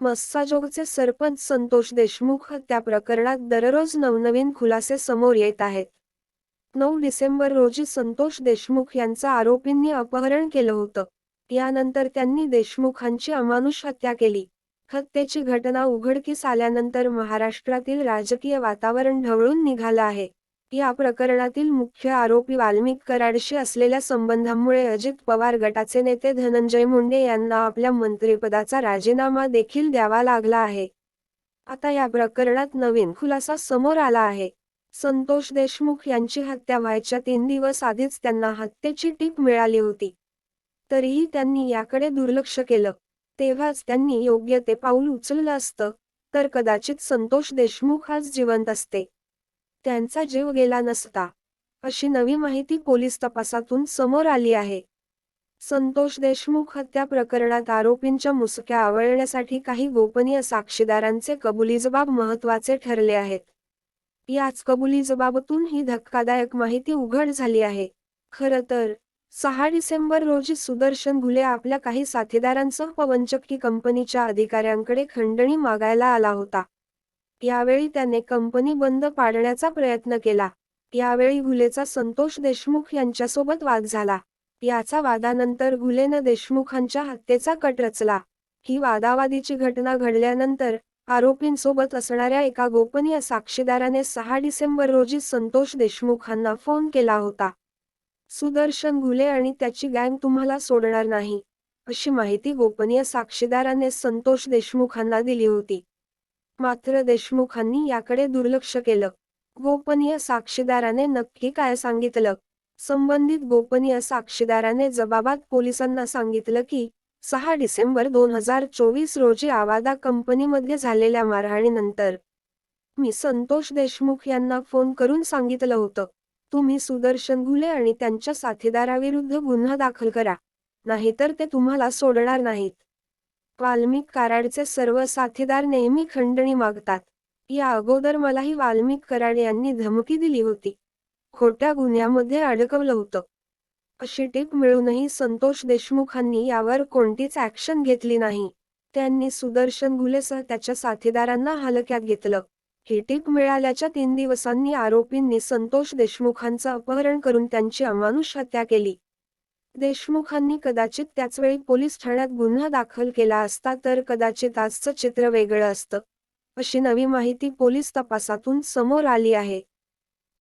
मस्साजोगचे सरपंच संतोष देशमुख हत्या प्रकरणात दररोज नवनवीन खुलासे समोर येत आहेत. 9 डिसेंबर रोजी संतोष देशमुख यांचा आरोपींनी अपहरण केलं होतं. यानंतर त्यांनी देशमुखांची अमानुष हत्या केली. हत्येची घटना उघडकीस आल्यानंतर महाराष्ट्रातील राजकीय वातावरण ढवळून निघालं आहे. या प्रकरणातील मुख्य आरोपी वाल्मिक कराडशी असलेल्या संबंधांमुळे अजित पवार गटाचे नेते धनंजय मुंडे यांना आपल्या मंत्रिपदाचा राजीनामा देखील द्यावा लागला आहे. आता या प्रकरणात नवीन खुलासा समोर आला आहे. संतोष देशमुख यांची हत्या व्हायच्या 3 दिवस आधीच त्यांना हत्येची टीप मिळाली होती. तरीही त्यांनी याकडे दुर्लक्ष केलं. तेव्हाच त्यांनी योग्य ते पाऊल उचललं असतं, तर कदाचित संतोष देशमुख आज जिवंत असते. त्यांचा जीव गेला नसता, अशी नवी माहिती पोलीस तपासातून समोर आली आहे. संतोष देशमुख हत्या प्रकरणात आरोपींच्या मुसक्या आवळण्यासाठी काही गोपनीय साक्षीदारांचे कबुलीजबाब महत्त्वाचे ठरले आहेत. याच कबुलीजबाबातून ही धक्कादायक माहिती उघड झाली आहे. खरं तर 6 डिसेंबर रोजी सुदर्शन घुले आपल्या काही साथीदारांसह पवनचक्की कंपनीच्या अधिकाऱ्यांकडे खंडणी मागायला आला होता. यावेळी त्याने कंपनी बंद पाडण्याचा प्रयत्न केला. यावेळी घुलेचा संतोष देशमुख यांच्यासोबत वाद झाला. याचा वादानंतर घुलेनं देशमुखांच्या हत्येचा कट रचला. ही वादावादीची घटना घडल्यानंतर आरोपींसोबत असणाऱ्या एका गोपनीय साक्षीदाराने 6 डिसेंबर रोजी संतोष देशमुखांना फोन केला होता. सुदर्शन घुले आणि त्याची गँग तुम्हाला सोडणार नाही, अशी माहिती गोपनीय साक्षीदाराने संतोष देशमुखांना दिली होती. मात्र देशमुखांनी याकडे दुर्लक्ष केलं. गोपनीय साक्षीदाराने नक्की काय सांगितलं? संबंधित गोपनीय साक्षीदाराने जबाबात पोलिसांना सांगितलं की 6 डिसेंबर 2024 रोजी आवादा कंपनीमध्ये झालेल्या मारहाणीनंतर मी संतोष देशमुख यांना फोन करून सांगितलं होतं, तुम्ही सुदर्शन घुले आणि त्यांच्या साथीदाराविरुद्ध गुन्हा दाखल करा, नाहीतर ते तुम्हाला सोडणार नाहीत. वाल्मिक कराडचे सर्व साथीदार नेहमी खंडणी मागतात. या अगोदर मलाही वाल्मिक कराड यांनी धमकी दिली होती, खोट्या गुन्ह्यामध्ये अडकवलं होतं, अशी टीप मिळूनही संतोष देशमुखांनी यावर कोणतीच ॲक्शन घेतली नाही. त्यांनी सुदर्शन घुलेसह त्याच्या साथीदारांना हलक्यात घेतलं. ही टीप मिळाल्याच्या 3 दिवसांनी आरोपींनी संतोष देशमुखांचं अपहरण करून त्यांची अमानुष हत्या केली. देशमुखांनी कदाचित त्याचवेळी पोलीस ठाण्यात गुन्हा दाखल केला असता तर कदाचित आजचं चित्र वेगळं असतं, अशी नवी माहिती पोलीस तपासातून समोर आली आहे.